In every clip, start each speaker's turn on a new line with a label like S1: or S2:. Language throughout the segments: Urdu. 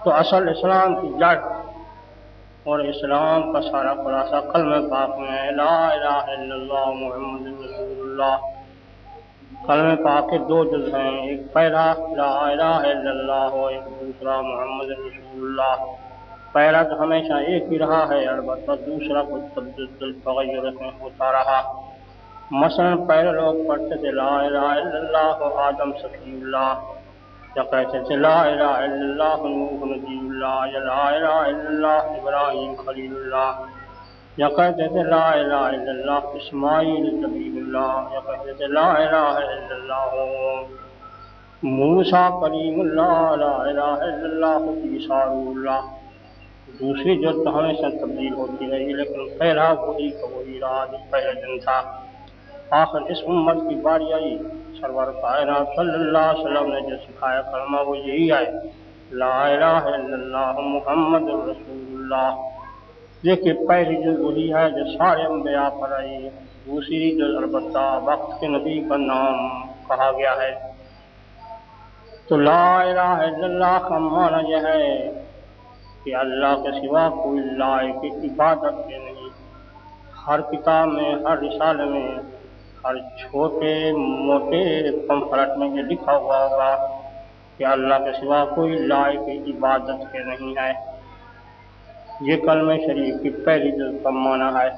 S1: تو اصل اسلام کی جڑ اور اسلام کا سارا خلاصہ کلمہ پاک میں ہے، لا الہ الا اللہ محمد رسول اللہ۔ کلمہ پاک کے دو جز ہیں، ایک پہلا لا الہ الا اللہ اور ایک دوسرا محمد رسول اللہ۔ پہلا تو ہمیشہ ایک ہی رہا ہے، البتہ دوسرا کچھ تبدل تغیر میں ہوتا رہا۔ مثلا پہلے لوگ پڑھتے تھے لا الہ الا اللہ آدم صفی اللہ، یا کہتے تھے لا الہ الا اللہ نوح نبی اللہ، یا لا الہ الا اللہ ابراہیم خلیل اللہ، یا کہتے تھے لا الہ الا اللہ اسماعیل ذبیح اللہ، یا کہتے تھے لا الہ الا اللہ موسیٰ کلیم اللہ، لا الہ الا اللہ عیسیٰ روح اللہ۔ دوسری جو تو ہمیشہ تبدیل ہوتی رہی، لیکن پہلا وہی کا وہی رہا جو پہلے دن تھا۔ آخر اس امت کی باری آئی، سرور کائنات صلی اللہ علیہ وسلم نے جو سکھایا کلمہ وہ یہی ہے، لا الہ الا اللہ محمد رسول اللہ۔ دیکھیے پہلی جو وہی ہے جو سارے انبیاء پر آئی، دوسری جو البتہ وقت کے نبی کا نام کہا گیا ہے۔ تو لا الہ الا اللہ کا معنی یہ ہے کہ اللہ کے سوا کوئی لائق عبادت کے نہیں۔ ہر کتاب میں، ہر رسالے میں، ہر چھوٹے موٹے پمفلٹ میں یہ لکھا ہوا ہوگا کہ اللہ کے سوا کوئی لائق عبادت کے نہیں ہے۔ یہ کلمہ شریف کی پہلی جز کا معنی ہے۔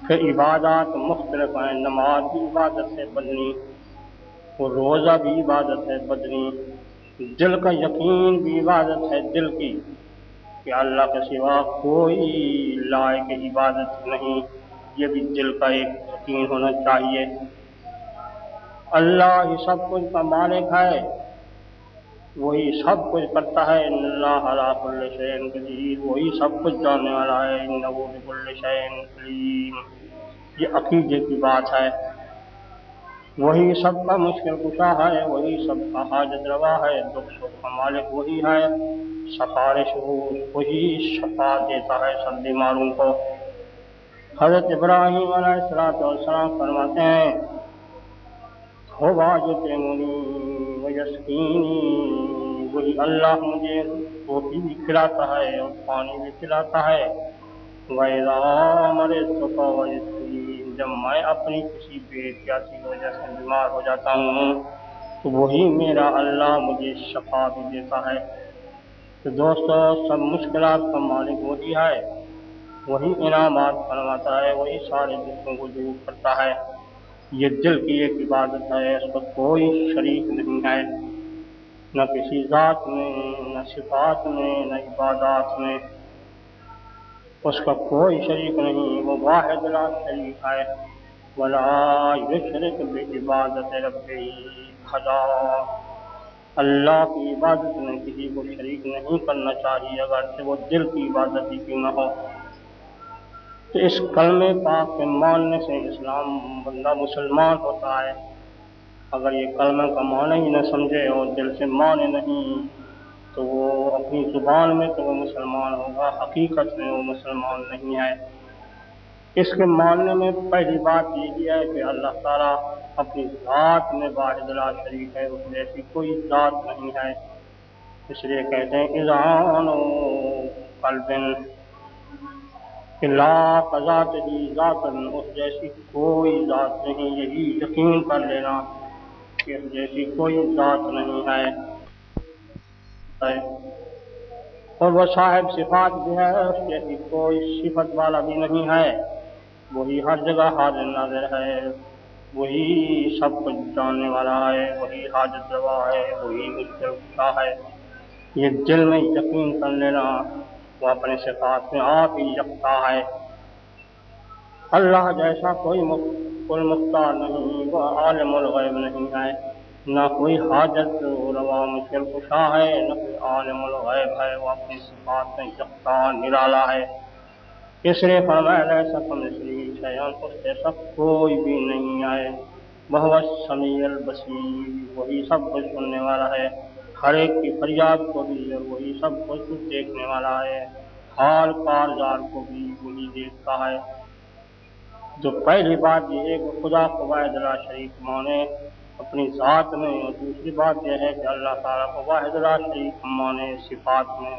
S1: پھر عبادات مختلف ہیں، نماز بھی عبادت ہے بدنی، اور روزہ بھی عبادت ہے بدنی، دل کا یقین بھی عبادت ہے دل کی کہ اللہ کے سوا کوئی لائق عبادت نہیں، یہ بھی دل کا ایک یقین ہونا چاہیے۔ اللہ ہی سب کچھ کا مالک ہے، وہی سب کچھ کرتا ہے، ان اللہ علی کل شیء قدیر، وہی سب کچھ جاننے والا ہے، انہ بکل شیء علیم۔ یہ عقیدے کی بات ہے۔ وہی سب کا مشکل کشا ہے، وہی سب کا حاجت روا ہے، دکھ سکھ کا مالک وہی ہے، سفارش وہی شفاعت دیتا ہے سب بیماروں کو۔ حضرت ابراہیم علیہ السلام فرماتے ہیں ہوا یطعمنی ویسقینی، وہی اللہ مجھے روٹی بھی کھلاتا ہے اور پانی بھی پلاتا ہے، وَإِذَا مَرِضْتُ فَهُوَ يَشْفِينِ، جب میں اپنی کسی بے احتیاطی کی وجہ سے بیمار ہو جاتا ہوں تو وہی میرا اللہ مجھے شفا بھی دیتا ہے۔ تو دوستو سب مشکلات کا مالک وہی ہے، وہی انعامات فرماتا ہے، وہی سارے دکھوں کو دور کرتا ہے۔ یہ دل کی ایک عبادت ہے، اس کا کوئی شریک نہیں ہے، نہ کسی ذات میں، نہ صفات میں، نہ عبادات میں، اس کا کوئی شریک نہیں، وہ واحد لا شریک ہے۔ وَلَا يُشْرِكْ بِعِبَادَتِ رَبِّهِ أَحَدًا، اللہ کی عبادت میں کسی کو شریک نہیں کرنا چاہیے، اگرچہ وہ دل کی عبادت ہی کیوں نہ ہو۔ تو اس کلمہ پاک کے ماننے سے اسلام بندہ مسلمان ہوتا ہے۔ اگر یہ کلمہ کا معنی ہی نہ سمجھے اور دل سے مانے نہیں تو وہ اپنی زبان میں تو وہ مسلمان ہوگا، حقیقت میں وہ مسلمان نہیں ہے۔ اس کے ماننے میں پہلی بات یہ ہے کہ اللہ تعالیٰ اپنی ذات میں واحد لا شریک ہے، اس جیسی کوئی ذات نہیں ہے۔ اس لیے کہتے ہیں اذعان قلب لا کذات ہی ذاتن، اس جیسی کوئی ذات نہیں، یہی یقین کر لینا کہ اس جیسی کوئی ذات نہیں ہے، اور وہ صاحب صفات بھی ہے، اس جیسی کوئی صفت والا بھی نہیں ہے، وہی ہر جگہ حاضر ناظر ہے، وہی سب کچھ جاننے والا ہے، وہی حاجت روا ہے، وہی مشکل کشا ہے۔ یہ دل میں یقین کر لینا، وہ اپنے صفات میں آپ ہی یکتا ہے۔ اللہ جیسا کوئی مختار نہیں، وہ عالم الغیب نہیں ہے، نہ کوئی حاجت روا مشکل کشا ہے، نہ کوئی عالم الغیب ہے، وہ اپنی صفات میں یکتا نرالا ہے۔ اس لیے فرمایا لیس کمثلہ شیء، اس جیسا کوئی بھی نہیں ہے، وہو السمیع البصیر، وہی سب کچھ سننے والا ہے، ہر ایک کی فریاد کو بھی، اور وہی سب کچھ دیکھنے والا ہے، حال کارزار کو بھی وہی دیکھتا ہے۔ جو پہلی بات یہ ہے کہ خدا کو واحد لا شریک مانے، اپنی ذات میں، اور دوسری بات یہ ہے کہ اللہ تعالیٰ کو واحد لا شریک مانے صفات میں۔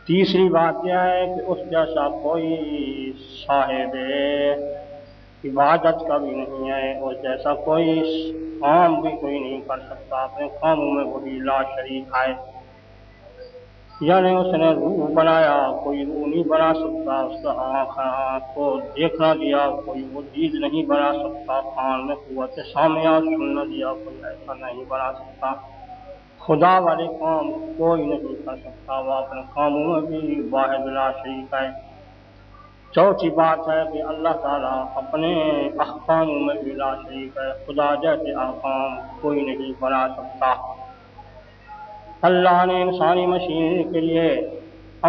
S1: تیسری بات یہ ہے کہ اس جیسا کوئی صاحب عبادت کا بھی نہیں ہے، اس جیسا کوئی کام بھی کوئی نہیں کر سکتا، اپنے کاموں میں وہی لا شریک ہے۔ یعنی اس نے روح بنایا، کوئی روح نہیں بنا سکتا، اس کا آنکھ کو دیکھنا دیا، کوئی وہ چیز نہیں بنا سکتا، کان میں قوت سامعہ سننا دیا، کوئی ایسا نہیں بنا سکتا۔ خدا والے کام کوئی نہیں کر سکتا، وہ اپنے کاموں میں بھی واحد لا شریک ہے۔ چوتھی بات ہے کہ اللہ تعالیٰ اپنے احکاموں میں بھی لا شریک ہے، خدا جیسے احکام کوئی نہیں بنا سکتا۔ اللہ نے انسانی مشین کے لیے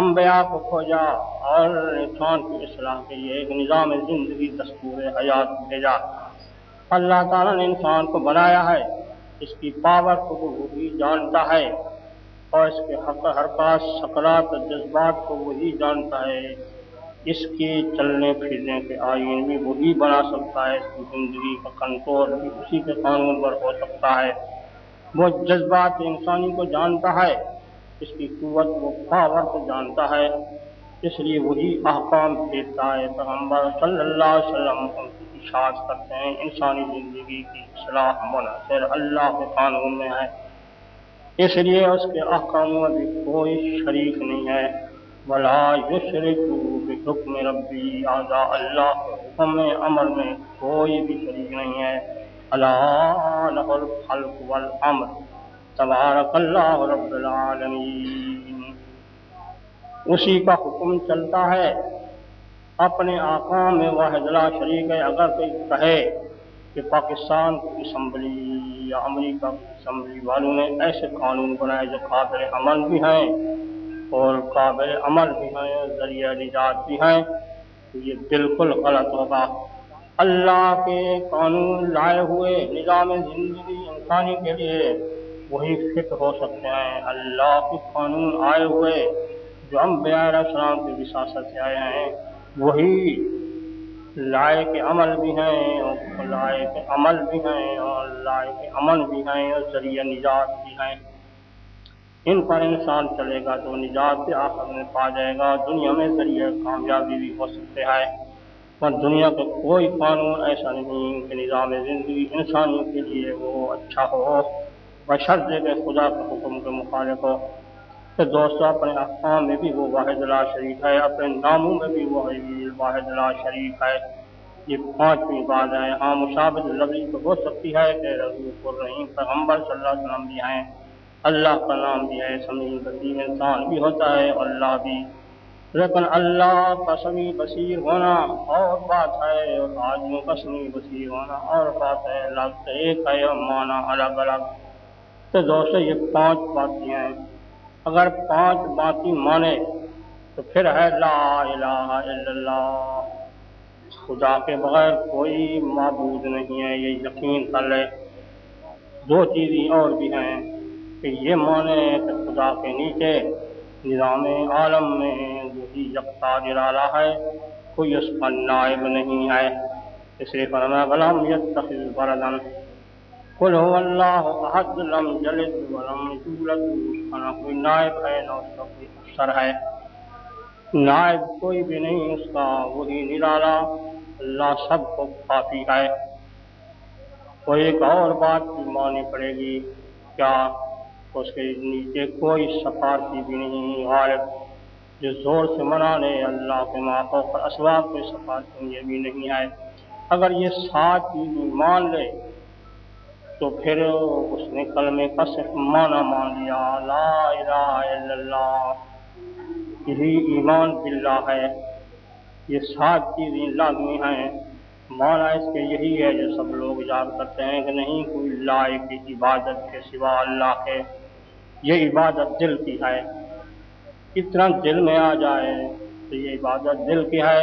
S1: انبیاء کو کھوجا اور انسان کی اصلاح کے لیے ایک نظام زندگی دستور حیات بھیجا۔ اللہ تعالیٰ نے انسان کو بنایا ہے، اس کی پاور کو وہی جانتا ہے، اور اس کے حرکات سکرات جذبات کو وہی جانتا ہے، اس کے چلنے پھرنے کے آئین بھی وہی بنا سکتا ہے، اس کی زندگی کا کنٹرول بھی اسی کے قانون پر ہو سکتا ہے۔ وہ جذبات انسانی کو جانتا ہے، اس کی قوت وہ پاور کو جانتا ہے، اس لیے وہی احکام دیتا ہے۔ پیغمبر صلی اللہ علیہ وسلم ان کی اشاعت کرتے ہیں، انسانی زندگی کی اصلاح منحصر اللہ کے قانون میں ہے، اس لیے اس کے احکاموں میں بھی کوئی شریک نہیں ہے۔ ولا یشرک بحکم ربی اعضاء، اللہ کے حکم امر میں کوئی بھی شریک نہیں ہے۔ الا لہ الخلق والامر تبارک اللہ رب العالمین، اسی کا حکم چلتا ہے، اپنے احکام میں واحد لا شریک ہے۔ اگر کوئی کہے کہ پاکستان کی اسمبلی یا امریکہ کی اسمبلی والوں نے ایسے قانون بنائے جو قابل عمل بھی ہیں اور قابل عمل بھی ہیں اور ذریعہ نجات بھی ہیں، تو یہ بالکل غلط ہوگا۔ اللہ کے قانون لائے ہوئے نظام زندگی انسانی کے لیے وہی فٹ ہو سکتے ہیں۔ اللہ کے قانون آئے ہوئے جو انبیاء علیہ السلام کی وراثت سے آئے ہیں وہی لائق عمل بھی ہیں اور لائق عمل بھی ہیں اور لائق امن بھی ہیں اور ذریعہ نجات بھی ہیں۔ ان پر انسان چلے گا تو نجات کے آخر میں پا جائے گا، دنیا میں ذریعہ کامیابی بھی ہو سکتے ہیں۔ پر دنیا کا کوئی قانون ایسا نہیں کہ نظام زندگی انسانی کے لیے وہ اچھا ہو بشرطے کہ خدا کے حکم کے مخالف ہو۔ تو دوستو، اپنے احکام میں بھی وہ واحد لا شریک ہے، اپنے ناموں میں بھی وہ واحد لا شریک ہے۔ یہ پانچویں بات ہے۔ ہاں مشابہت لفظی تو ہو سکتی ہے کہ رؤوف الرحیم پیغمبر صلی اللہ علیہ وسلم بھی ہیں، اللہ کا نام بھی ہے، سمیع بصیر انسان بھی ہوتا ہے اور اللہ بھی، لیکن اللہ کا سمیع بصیر ہونا اور بات ہے اور آدمیوں کا سمیع بصیر ہونا اور بات ہے، لفظ ایک ہے اور معنی الگ الگ۔ تو دوستو یہ پانچ باتیں ہیں، اگر پانچ باتیں مانے تو پھر ہے لا الہ الا اللہ، خدا کے بغیر کوئی معبود نہیں ہے، یہ یقین کر لے۔ دو چیزیں اور بھی ہیں کہ یہ مانے کہ خدا کے نیچے نظام عالم میں وہی یکتا نرالا ہے، کوئی اس کا نائب نہیں ہے، اس لیے فرمایا ولم یتخذ ولدا قل هو اللہ احد لم یلد ولم یولد، اس کا نہ کوئی نائب ہے نہ اس کا کوئی افسر ہے، نائب کوئی بھی نہیں اس کا، وہی نرالا اللہ سب کو کافی ہے۔ اور ایک اور بات بھی مانی پڑے گی، کیا اس کے نیچے کوئی سفارشی بھی نہیں، غالب جو زور سے منا لے اللہ کے ماقوں پر اسباب کوئی سفارشی یہ بھی نہیں ہے۔ اگر یہ سات چیزیں مان لے تو پھر اس نے کلمے کا صرف معنی مان لیا، لا الہ الا اللہ، یہی ایمان باللہ ہے۔ یہ سات چیزیں لازمی ہیں، معنی اس کے یہی ہے جو سب لوگ یاد کرتے ہیں کہ نہیں کوئی لائق عبادت کے سوا اللہ کے، یہ عبادت دل کی ہے، اتنا دل میں آ جائے تو یہ عبادت دل کی ہے،